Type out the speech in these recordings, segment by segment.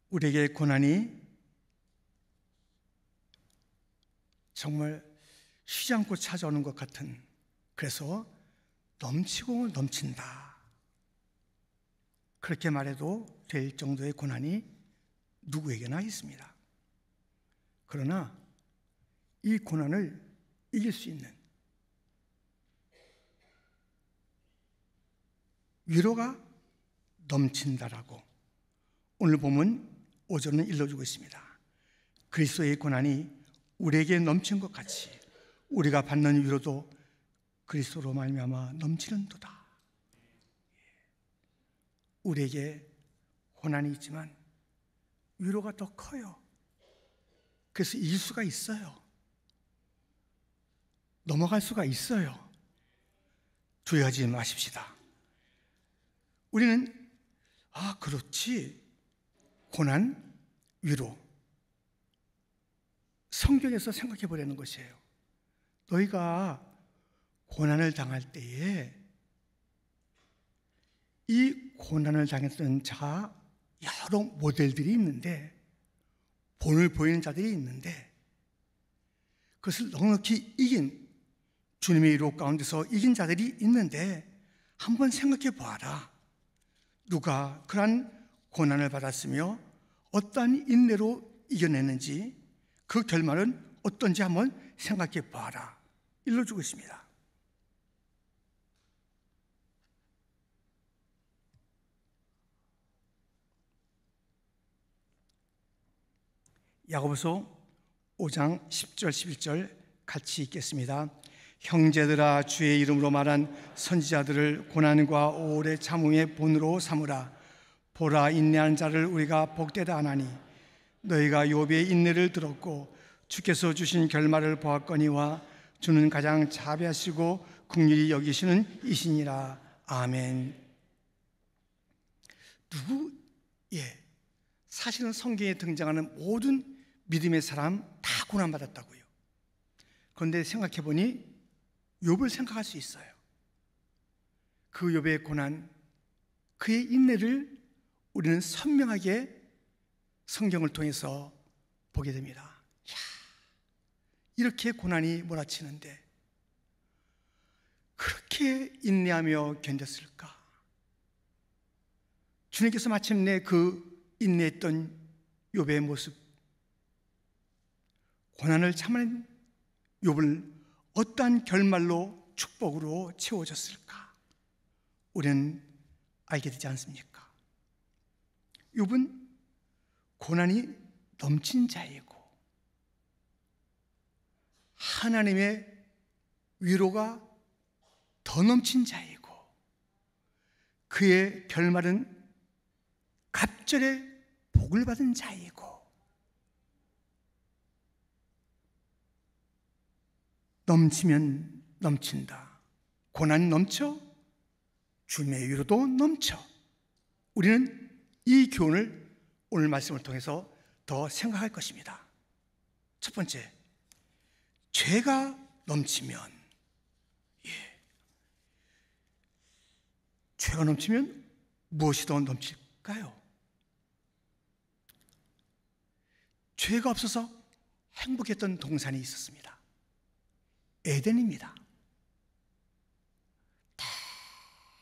우리에게 고난이 정말 쉬지 않고 찾아오는 것 같은, 그래서 넘치고 넘친다, 그렇게 말해도 될 정도의 고난이 누구에게나 있습니다. 그러나 이 고난을 이길 수 있는 위로가 넘친다라고 오늘 보면 5절은 일러주고 있습니다. 그리스도의 고난이 우리에게 넘친 것 같이 우리가 받는 위로도 그리스도로 말미암아 넘치는도다. 우리에게 고난이 있지만 위로가 더 커요. 그래서 이길 수가 있어요. 넘어갈 수가 있어요. 두려워하지 마십시다. 우리는 그렇지, 고난, 위로, 성경에서 생각해 보려는 것이에요. 너희가 고난을 당할 때에 이 고난을 당했던 자가 여러 모델들이 있는데, 본을 보이는 자들이 있는데, 그것을 넉넉히 이긴 주님의 위로 가운데서 이긴 자들이 있는데 한번 생각해 보아라. 누가 그러한 고난을 받았으며 어떠한 인내로 이겨냈는지, 그 결말은 어떤지 한번 생각해 보아라. 일러주고 있습니다. 야고보서 5장 10절 11절 같이 읽겠습니다. 형제들아, 주의 이름으로 말한 선지자들을 고난과 오래 참음의 본으로 삼으라. 보라, 인내하는 자를 우리가 복되다 하나니 너희가 욥의 인내를 들었고 주께서 주신 결말을 보았거니와 주는 가장 자비하시고 긍휼히 여기시는 이시니라. 아멘. 사실은 성경에 등장하는 모든 믿음의 사람 다 고난받았다고요. 그런데 생각해보니 욥을 생각할 수 있어요. 그 욥의 고난, 그의 인내를 우리는 선명하게 성경을 통해서 보게 됩니다. 이렇게 고난이 몰아치는데 그렇게 인내하며 견뎠을까? 주님께서 마침내 그 인내했던 욥의 모습, 고난을 참아낸 욥을 어떠한 결말로 축복으로 채워졌을까? 우리는 알게 되지 않습니까? 욥은 고난이 넘친 자이고 하나님의 위로가 더 넘친 자이고 그의 결말은 갑절의 복을 받은 자이고 넘치면 넘친다. 고난이 넘쳐 주님의 위로도 넘쳐. 우리는 이 교훈을 오늘 말씀을 통해서 더 생각할 것입니다. 첫 번째, 죄가 넘치면, 죄가 넘치면 무엇이 더 넘칠까요? 죄가 없어서 행복했던 동산이 있었습니다. 에덴입니다.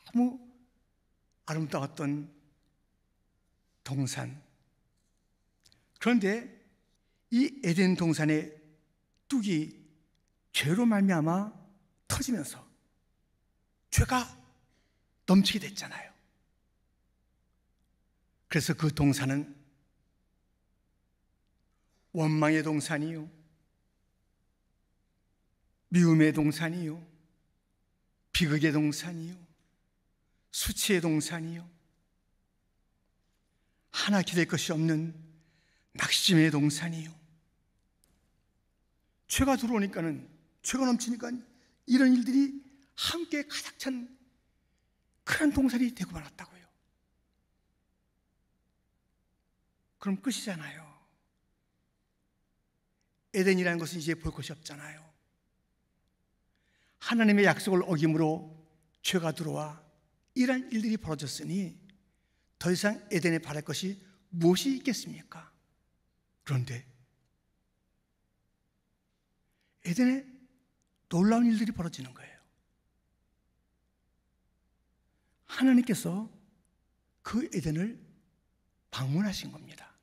너무 아름다웠던 동산. 그런데 이 에덴 동산의 뚝이 죄로 말미암아 터지면서 죄가 넘치게 됐잖아요. 그래서 그 동산은 원망의 동산이요, 미움의 동산이요, 비극의 동산이요, 수치의 동산이요, 하나 기댈 것이 없는 낙심의 동산이요. 죄가 들어오니까는, 죄가 넘치니까 이런 일들이 함께 가득 찬 큰 동산이 되고 말았다고요. 그럼 끝이잖아요. 에덴이라는 것은 이제 볼 것이 없잖아요. 하나님의 약속을 어김으로 죄가 들어와 이러한 일들이 벌어졌으니 더 이상 에덴에 바랄 것이 무엇이 있겠습니까? 그런데 에덴에 놀라운 일들이 벌어지는 거예요. 하나님께서 그 에덴을 방문하신 겁니다.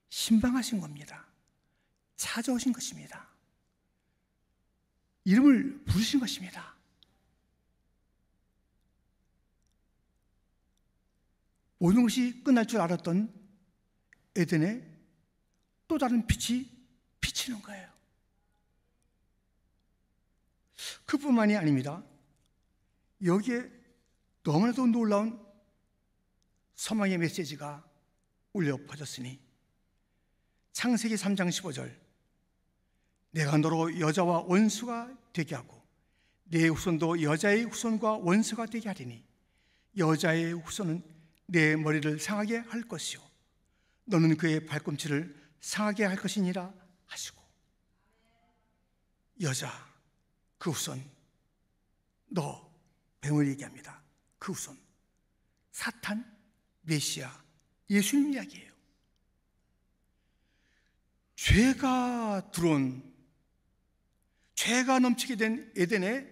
신방하신 겁니다. 찾아오신 것입니다. 이름을 부르신 것입니다. 모든 것이 끝날 줄 알았던 에덴에 또 다른 빛이 비치는 거예요. 그뿐만이 아닙니다. 여기에 너무나도 놀라운 소망의 메시지가 울려 퍼졌으니 창세기 3장 15절, 내가 너로 여자와 원수가 되게 하고 내 후손도 여자의 후손과 원수가 되게 하리니 여자의 후손은 내 머리를 상하게 할 것이요 너는 그의 발꿈치를 상하게 할 것이니라 하시고, 여자, 그 후손, 너, 뱀을 얘기합니다. 그 후손, 사탄, 메시아, 예수님 이야기예요. 죄가 들어온, 죄가 넘치게 된 에덴에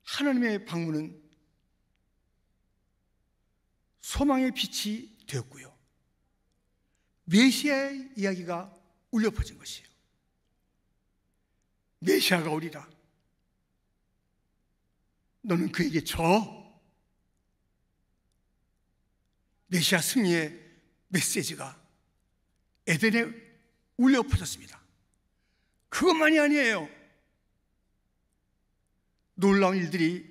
하나님의 방문은 소망의 빛이 되었고요, 메시아의 이야기가 울려 퍼진 것이에요. 메시아가 오리라. 너는 그에게 져. 메시아 승리의 메시지가 에덴에 울려 퍼졌습니다. 그것만이 아니에요. 놀라운 일들이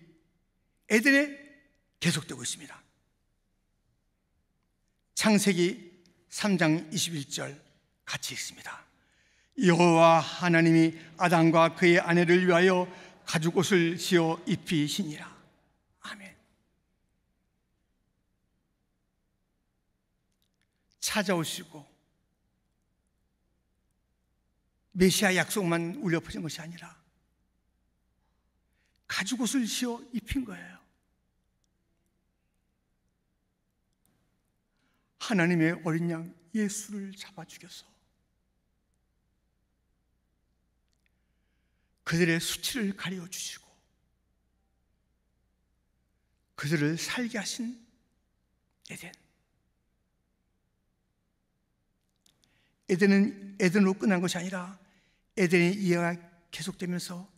에덴에 계속되고 있습니다. 창세기 3장 21절 같이 읽습니다. 여호와 하나님이 아담과 그의 아내를 위하여 가죽옷을 지어 입히시니라. 아멘. 찾아오시고 메시아 약속만 울려 퍼진 것이 아니라 가죽옷을 지어 입힌 거예요. 하나님의 어린 양 예수를 잡아 죽여서 그들의 수치를 가려 주시고 그들을 살게 하신 에덴. 에덴은 에덴으로 끝난 것이 아니라 에덴의 이야기가 계속되면서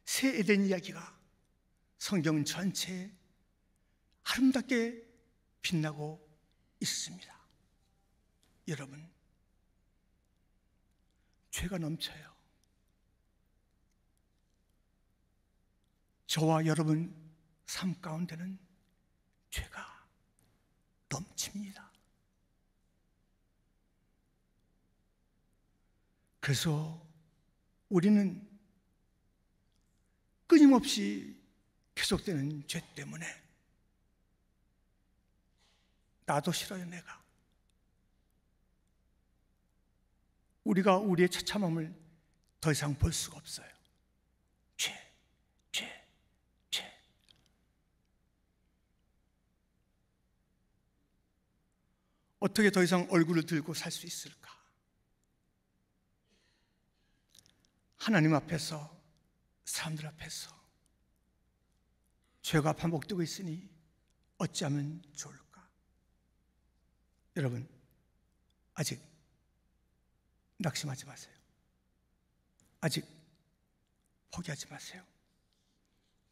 새 에덴 이야기가 성경 전체에 아름답게 빛나고 있습니다. 여러분, 죄가 넘쳐요. 저와 여러분 삶 가운데는 죄가 넘칩니다. 그래서 우리는 끊임없이 계속되는 죄 때문에 나도 싫어요, 내가. 우리가 우리의 처참함을 더 이상 볼 수가 없어요. 죄. 어떻게 더 이상 얼굴을 들고 살 수 있을까? 하나님 앞에서, 사람들 앞에서 죄가 반복되고 있으니 어찌하면 좋을까? 여러분, 아직 낙심하지 마세요. 아직 포기하지 마세요.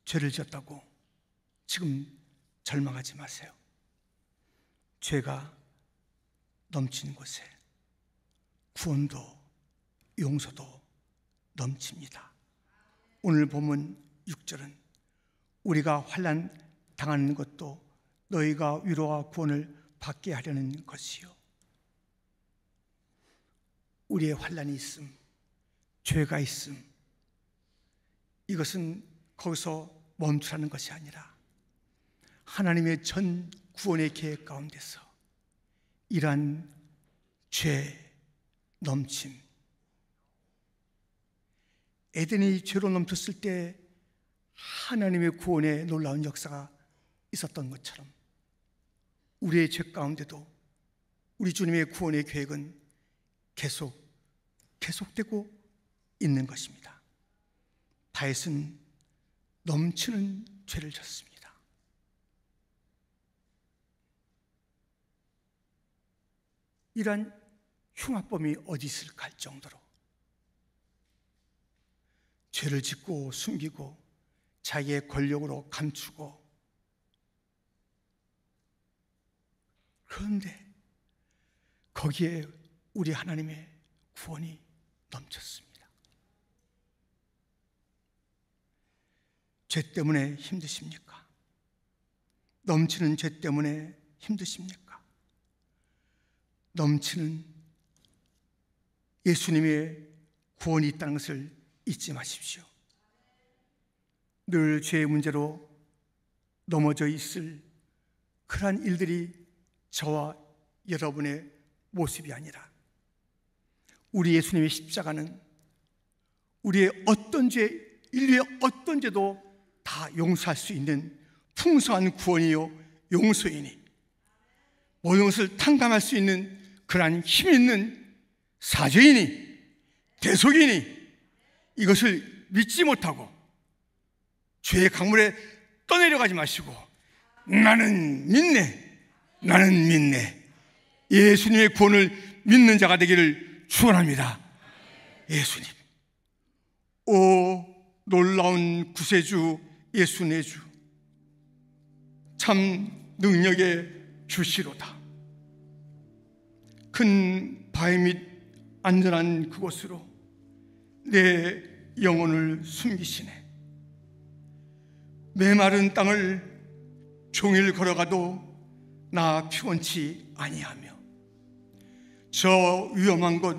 죄를 지었다고 지금 절망하지 마세요. 죄가 넘치는 곳에 구원도 용서도 넘칩니다. 오늘 본문 6절은 우리가 환난 당하는 것도 너희가 위로와 구원을 받게 하려는 것이요, 우리의 환난이 있음, 죄가 있음, 이것은 거기서 멈추라는 것이 아니라 하나님의 전 구원의 계획 가운데서 이러한 죄 넘침, 에덴이 죄로 넘쳤을 때 하나님의 구원의 놀라운 역사가 있었던 것처럼 우리의 죄 가운데도 우리 주님의 구원의 계획은 계속되고 있는 것입니다. 다윗은 넘치는 죄를 졌습니다. 이러한 흉악범이 어디 있을까 할 정도로 죄를 짓고 숨기고 자기의 권력으로 감추고, 그런데 거기에 우리 하나님의 구원이 넘쳤습니다. 죄 때문에 힘드십니까? 넘치는 죄 때문에 힘드십니까? 넘치는 예수님의 구원이 있다는 것을 잊지 마십시오. 늘 죄의 문제로 넘어져 있을 그러한 일들이 저와 여러분의 모습이 아니라, 우리 예수님의 십자가는 우리의 어떤 죄, 인류의 어떤 죄도 다 용서할 수 있는 풍성한 구원이요 용서이니, 모든 것을 탕감할 수 있는 그러한 힘 있는 사죄이니 대속이니, 이것을 믿지 못하고 죄의 강물에 떠내려가지 마시고 나는 믿네 예수님의 구원을 믿는 자가 되기를 축원합니다. 예수님, 오 놀라운 구세주 예수 내 주, 참 능력의 주시로다. 큰 바위 및 안전한 그곳으로 내 영혼을 숨기시네. 메마른 땅을 종일 걸어가도 나 피곤치 아니하며, 저 위험한 곳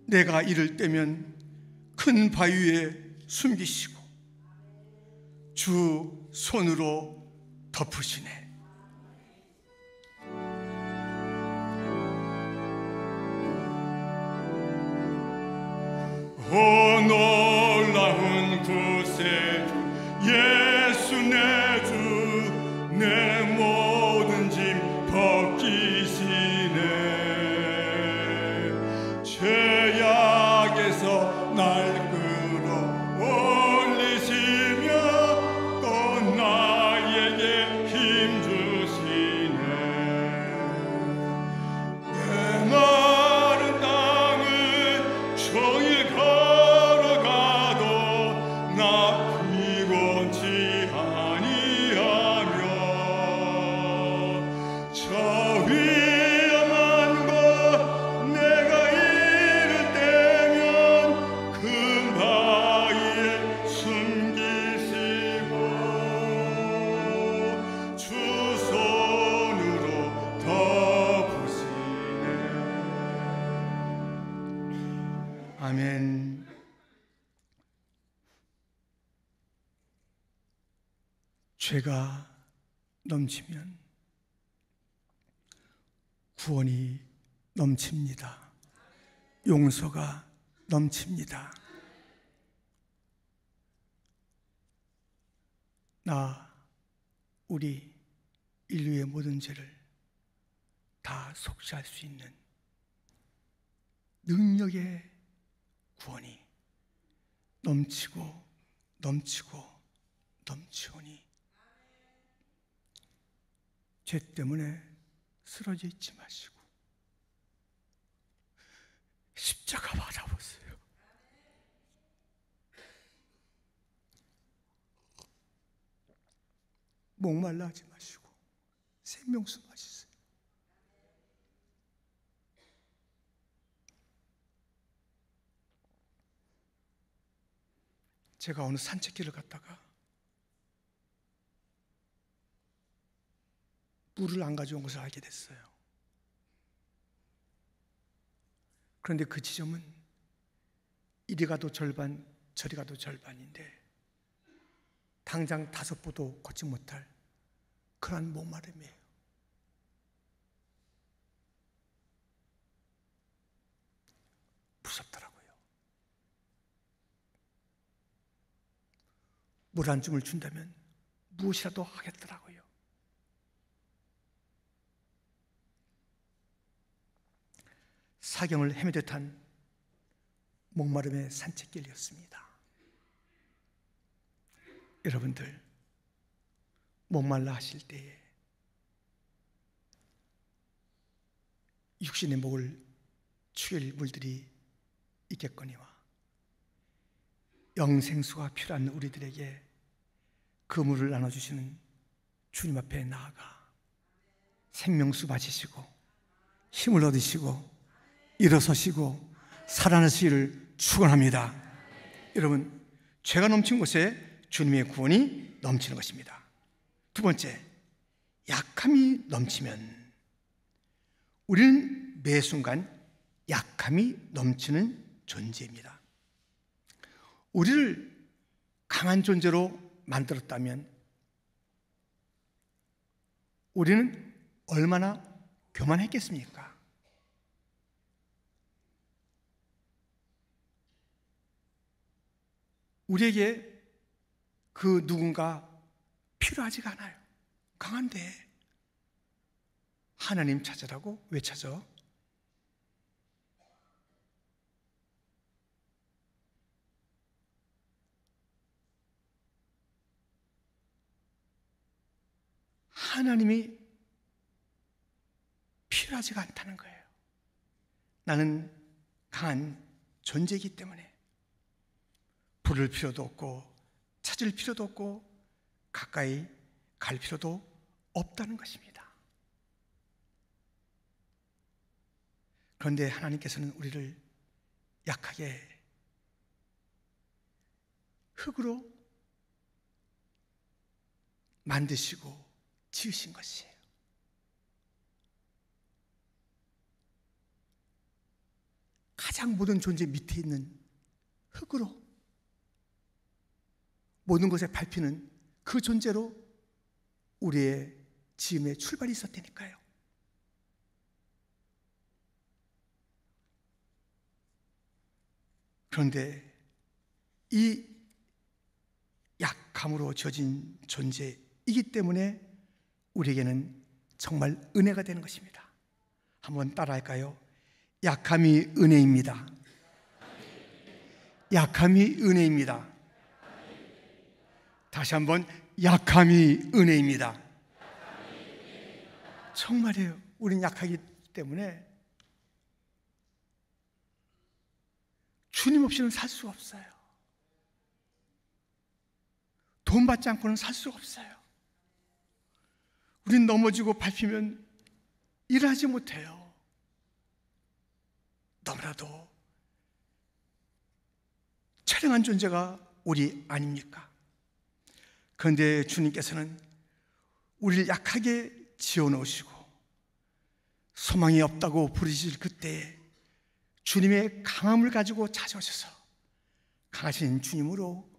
내가 이를 때면 큰 바위 위에 숨기시고 주 손으로 덮으시네. 오 놀라운 구세주 예수 내 주, 내 모든 짐 벗기시네. 죄악에서 날 끌어올리시며 또 나에게 힘 주시네. 메마른 땅을 종일 걸어가도 나 피곤치 아니하며, 저 위험한 곳 내가 이를 때면 큰 바위에 숨기시고 주 손으로 덮으시네. 아멘. 죄가 넘치면 구원이 넘칩니다. 용서가 넘칩니다. 우리 인류의 모든 죄를 다 속죄할 수 있는 능력의 구원이 넘치고 넘치오니, 죄 때문에 쓰러져 있지 마시고 십자가 받아보세요. 목말라 하지 마시고 생명수 마시세요. 제가 어느 산책길을 갔다가 물을 안 가져온 것을 알게 됐어요. 그런데 그 지점은 이리 가도 절반 저리 가도 절반인데 당장 5보도 걷지 못할 그러한 목마름이에요. 무섭더라고요. 물 한 줌을 준다면 무엇이라도 하겠더라고요. 사경을 헤매듯한 목마름의 산책길이었습니다. 여러분들, 목말라 하실 때에 육신의 목을 축일 물들이 있겠거니와 영생수가 필요한 우리들에게 그 물을 나눠주시는 주님 앞에 나아가 생명수 마시시고 힘을 얻으시고 일어서시고 살아나시기를 축원합니다. 여러분, 죄가 넘친 곳에 주님의 구원이 넘치는 것입니다. 두 번째, 약함이 넘치면 우리는 매 순간 약함이 넘치는 존재입니다. 우리를 강한 존재로 만들었다면 우리는 얼마나 교만했겠습니까? 우리에게 그 누군가 필요하지가 않아요. 강한데 하나님 찾으라고 왜 찾아? 하나님이 필요하지가 않다는 거예요. 나는 강한 존재이기 때문에 부를 필요도 없고 찾을 필요도 없고 가까이 갈 필요도 없다는 것입니다. 그런데 하나님께서는 우리를 약하게 흙으로 만드시고 지으신 것이에요. 가장 모든 존재 밑에 있는 흙으로 모든 것에 밟히는 그 존재로 우리의 지음의 출발이 있었다니까요. 그런데 이 약함으로 지어진 존재이기 때문에 우리에게는 정말 은혜가 되는 것입니다. 한번 따라할까요? 약함이 은혜입니다. 약함이 은혜입니다. 다시 한번, 약함이 은혜입니다. 정말이에요. 우린 약하기 때문에 주님 없이는 살 수 없어요. 돈 받지 않고는 살 수 없어요. 우린 넘어지고 밟히면 일하지 못해요. 너무나도 처량한 존재가 우리 아닙니까? 그런데 주님께서는 우리를 약하게 지어놓으시고 소망이 없다고 부르실 그때에 주님의 강함을 가지고 찾아오셔서 강하신 주님으로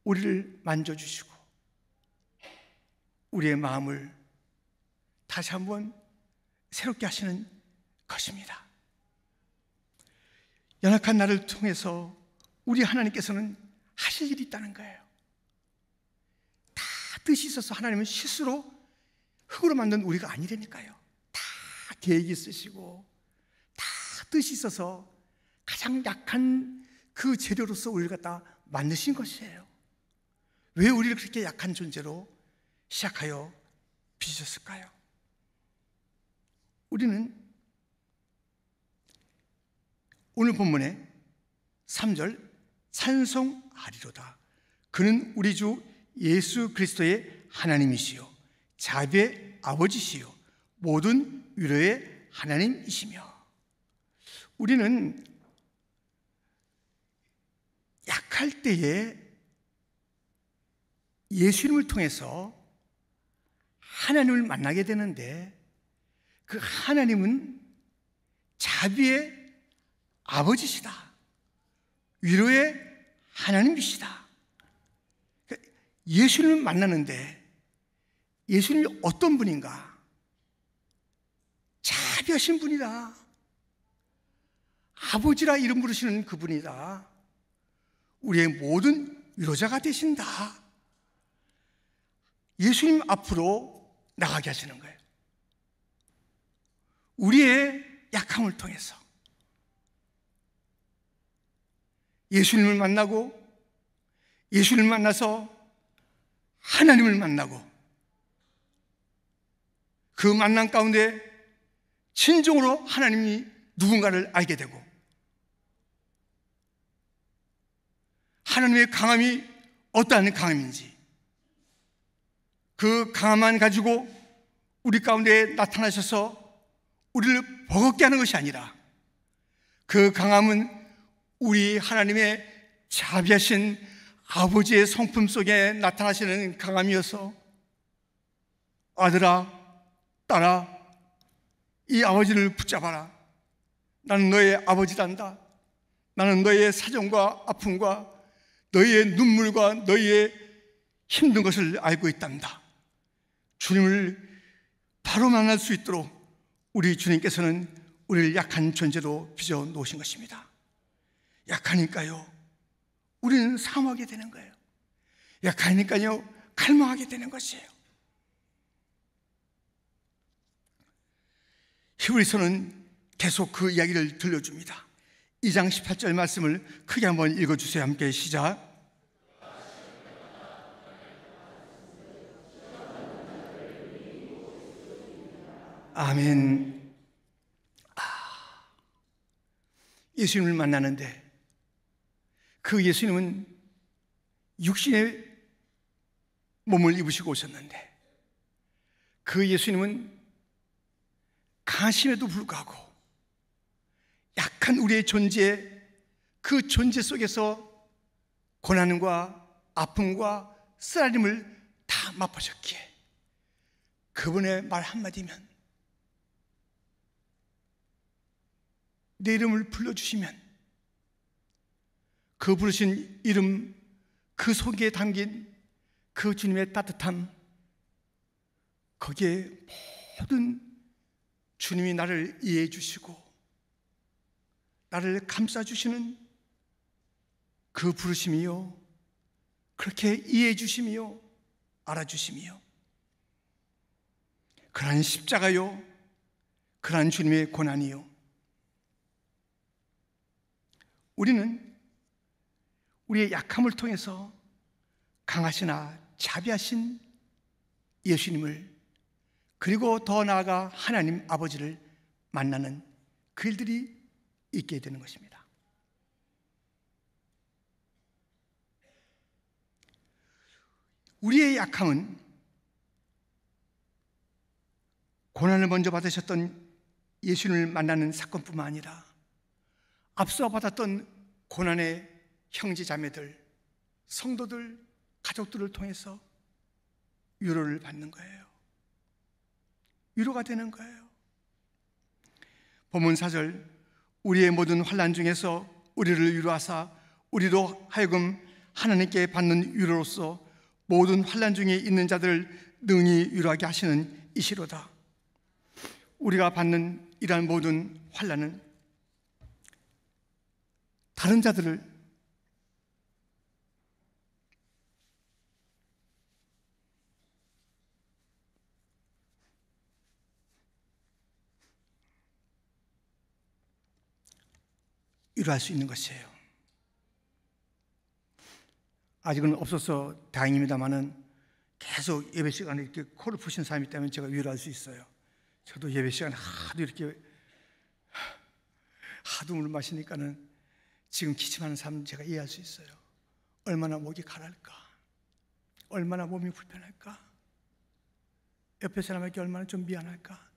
우리를 만져주시고 우리의 마음을 다시 한번 새롭게 하시는 것입니다. 연약한 나를 통해서 우리 하나님께서는 하실 일이 있다는 거예요. 다 뜻이 있어서 하나님은 실수로 흙으로 만든 우리가 아니라니까요. 다 계획이 있으시고 다 뜻이 있어서 가장 약한 그 재료로서 우리를 갖다 만드신 것이에요. 왜 우리를 그렇게 약한 존재로 시작하여 빚으셨을까요? 우리는 오늘 본문의 3절 찬송하리로다. 그는 우리 주 예수 그리스도의 하나님이시요 자비의 아버지시요 모든 위로의 하나님이시며, 우리는 약할 때에 예수님을 통해서 하나님을 만나게 되는데 그 하나님은 자비의 아버지시다. 위로의 하나님이시다. 예수님을 만나는데 예수님이 어떤 분인가? 자비하신 분이다. 아버지라 이름 부르시는 그분이다. 우리의 모든 위로자가 되신다. 예수님 앞으로 나가게 하시는 거예요. 우리의 약함을 통해서 예수님을 만나고 예수님을 만나서 하나님을 만나고 그 만남 가운데 진정으로 하나님이 누군가를 알게 되고 하나님의 강함이 어떠한 강함인지 그 강함만 가지고 우리 가운데 나타나셔서 우리를 버겁게 하는 것이 아니라 그 강함은 우리 하나님의 자비하신 아버지의 성품 속에 나타나시는 강함이어서 아들아, 딸아, 이 아버지를 붙잡아라. 나는 너의 아버지란다. 나는 너의 사정과 아픔과 너의 눈물과 너의 힘든 것을 알고 있단다. 주님을 바로 만날 수 있도록 우리 주님께서는 우리를 약한 존재로 빚어 놓으신 것입니다. 약하니까요, 우리는 사모하게 되는 거예요. 약하니까요, 갈망하게 되는 것이에요. 히브리서는 계속 그 이야기를 들려줍니다. 2장 18절 말씀을 크게 한번 읽어주세요. 함께 시작. 아멘. 예수님을 만나는데 그 예수님은 육신의 몸을 입으시고 오셨는데 그 예수님은 강하심에도 불구하고 약한 우리의 존재, 그 존재 속에서 고난과 아픔과 쓰라림을 다 맛보셨기에 그분의 말 한마디면, 내 이름을 불러주시면 그 부르신 이름, 그 속에 담긴 그 주님의 따뜻함, 거기에 모든 주님이 나를 이해해 주시고 나를 감싸주시는 그 부르심이요, 그렇게 이해해 주심이요, 알아주심이요, 그러한 십자가요, 그러한 주님의 고난이요. 우리는 우리의 약함을 통해서 강하시나 자비하신 예수님을, 그리고 더 나아가 하나님 아버지를 만나는 그 일들이 있게 되는 것입니다. 우리의 약함은 고난을 먼저 받으셨던 예수님을 만나는 사건뿐만 아니라 앞서 받았던 고난의 형제 자매들, 성도들, 가족들을 통해서 위로를 받는 거예요. 위로가 되는 거예요. 본문 4절, 우리의 모든 환난 중에서 우리를 위로하사 우리로 하여금 하나님께 받는 위로로서 모든 환난 중에 있는 자들을 능히 위로하게 하시는 이시로다. 우리가 받는 이러한 모든 환난은 다른 자들을 위로할 수 있는 것이에요. 아직은 없어서 다행입니다만은 계속 예배 시간에 이렇게 코를 푸신 사람이 있다면 제가 위로할 수 있어요. 저도 예배 시간에 하도 이렇게 하도 물 마시니까는 지금 기침하는 사람 제가 이해할 수 있어요. 얼마나 목이 가랄까, 얼마나 몸이 불편할까, 옆에 사람에게 얼마나 좀 미안할까.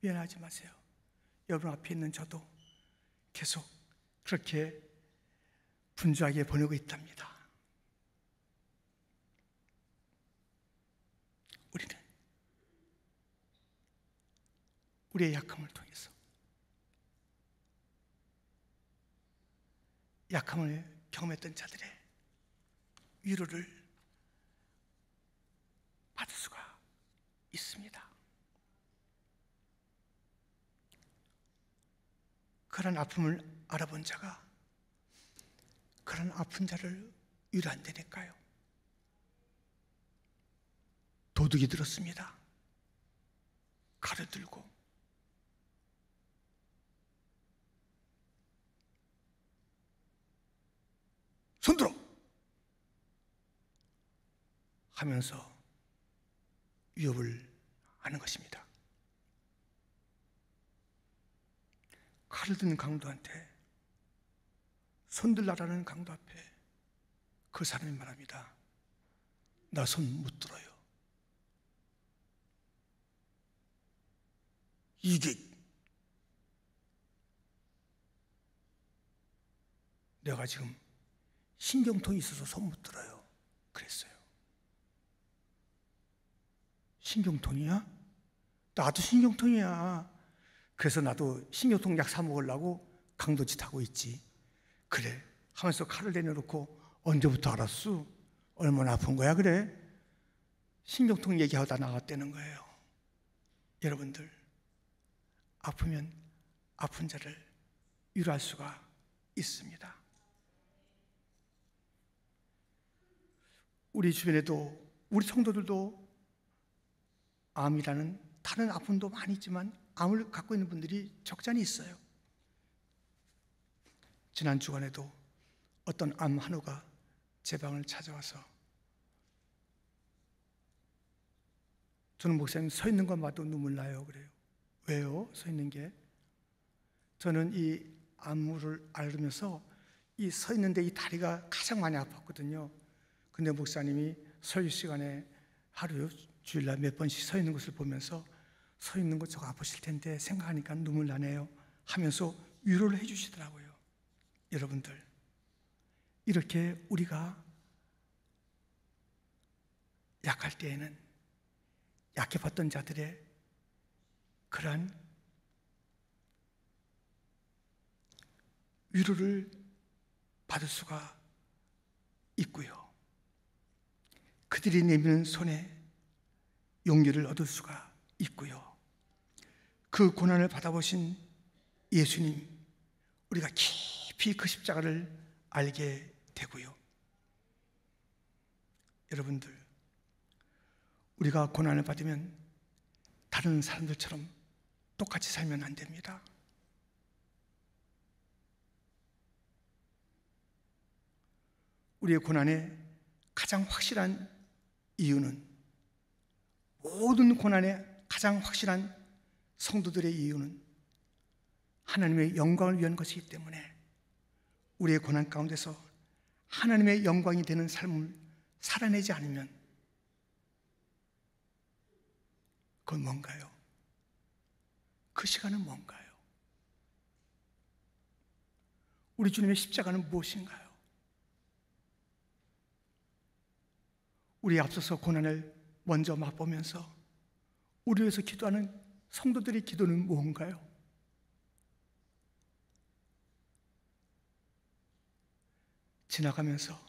미안하지 마세요. 여러분 앞에 있는 저도 계속 그렇게 분주하게 보내고 있답니다. 우리는 우리의 약함을 통해서 약함을 경험했던 자들의 위로를 받을 수가 있습니다. 그런 아픔을 알아본 자가 그런 아픈 자를 위로한다니까요. 도둑이 들었습니다. 칼을 들고. 손들어! 하면서 위협을 하는 것입니다. 칼을 든 강도한테 손들라라는 강도 앞에 그 사람이 말합니다. 나 손 못 들어요. 이게 내가 지금 신경통이 있어서 손 못 들어요. 그랬어요. 신경통이야? 나도 신경통이야. 그래서 나도 신경통 약 사 먹으려고 강도짓 하고 있지. 그래 하면서 칼을 내려놓고 언제부터 알았어? 얼마나 아픈 거야 그래? 신경통 얘기하다 나갔다는 거예요. 여러분들, 아프면 아픈 자를 위로할 수가 있습니다. 우리 주변에도 우리 성도들도 암이라는 다른 아픔도 많이 있지만 암을 갖고 있는 분들이 적잖이 있어요. 지난 주간에도 어떤 암 한우가 제 방을 찾아와서 저는 목사님 서 있는 것만 봐도 눈물 나요. 그래요. 왜요? 서 있는 게? 저는 이 암을 앓으면서 이 서 있는데 이 다리가 가장 많이 아팠거든요. 근데 목사님이 설교 시간에 하루 주일날 몇 번씩 서 있는 것을 보면서 서 있는 것 저거 아프실 텐데 생각하니까 눈물 나네요 하면서 위로를 해주시더라고요. 여러분들, 이렇게 우리가 약할 때에는 약해봤던 자들의 그러한 위로를 받을 수가 있고요. 그들이 내미는 손에 용기를 얻을 수가 있고요. 그 고난을 받아보신 예수님, 우리가 깊이 그 십자가를 알게 되고요. 여러분들, 우리가 고난을 받으면 다른 사람들처럼 똑같이 살면 안 됩니다. 우리의 고난의 가장 확실한 이유는, 모든 고난의 가장 확실한 성도들의 이유는 하나님의 영광을 위한 것이기 때문에 우리의 고난 가운데서 하나님의 영광이 되는 삶을 살아내지 않으면 그건 뭔가요? 그 시간은 뭔가요? 우리 주님의 십자가는 무엇인가요? 우리 앞서서 고난을 먼저 맛보면서 우리 위해서 기도하는 성도들의 기도는 무언가요? 지나가면서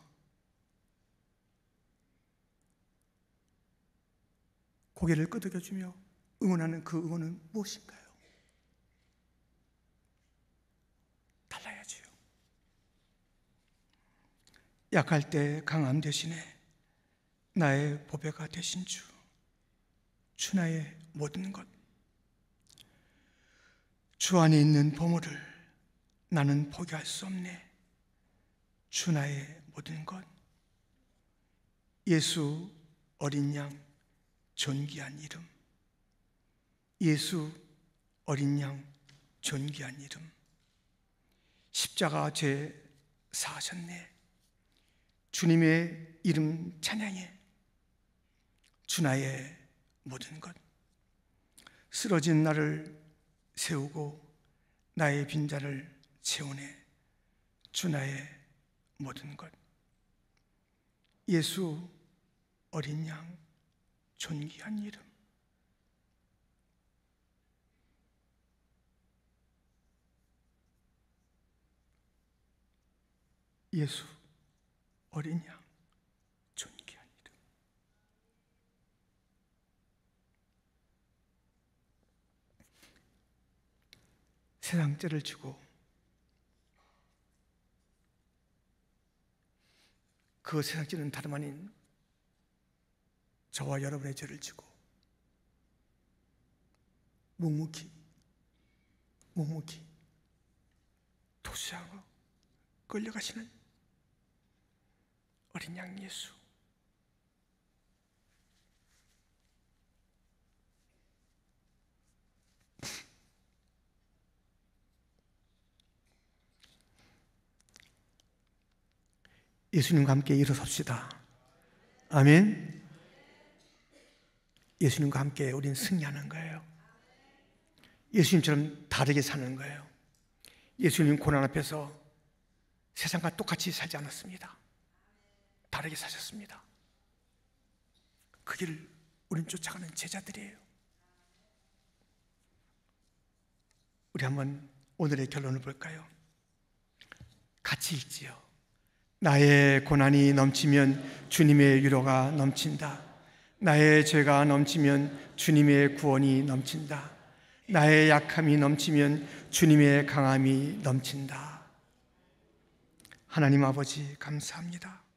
고개를 끄덕여주며 응원하는 그 응원은 무엇인가요? 달라야지요. 약할 때 강함 대신에 나의 보배가 되신 주, 주 나의 모든 것, 주 안에 있는 보물을 나는 포기할 수 없네. 주 나의 모든 것, 예수 어린 양 존귀한 이름, 예수 어린 양 존귀한 이름, 십자가 죄 사하셨네. 주님의 이름 찬양해. 주 나의 모든 것, 쓰러진 나를 세우고 나의 빈자를 채우네. 주 나의 모든 것, 예수 어린 양 존귀한 이름. 예수 어린 양 존귀한 이름. 세상 죄를 지고 그 세상 죄는 다름 아닌 저와 여러분의 죄를 지고 묵묵히 도주하고 끌려가시는 어린 양 예수. 예수님과 함께 일어섭시다. 아멘. 예수님과 함께 우리는 승리하는 거예요. 예수님처럼 다르게 사는 거예요. 예수님 고난 앞에서 세상과 똑같이 살지 않았습니다. 다르게 사셨습니다. 그 길을 우리는 쫓아가는 제자들이에요. 우리 한번 오늘의 결론을 볼까요? 같이 읽지요. 나의 고난이 넘치면 주님의 위로가 넘친다. 나의 죄가 넘치면 주님의 구원이 넘친다. 나의 약함이 넘치면 주님의 강함이 넘친다. 하나님 아버지 감사합니다.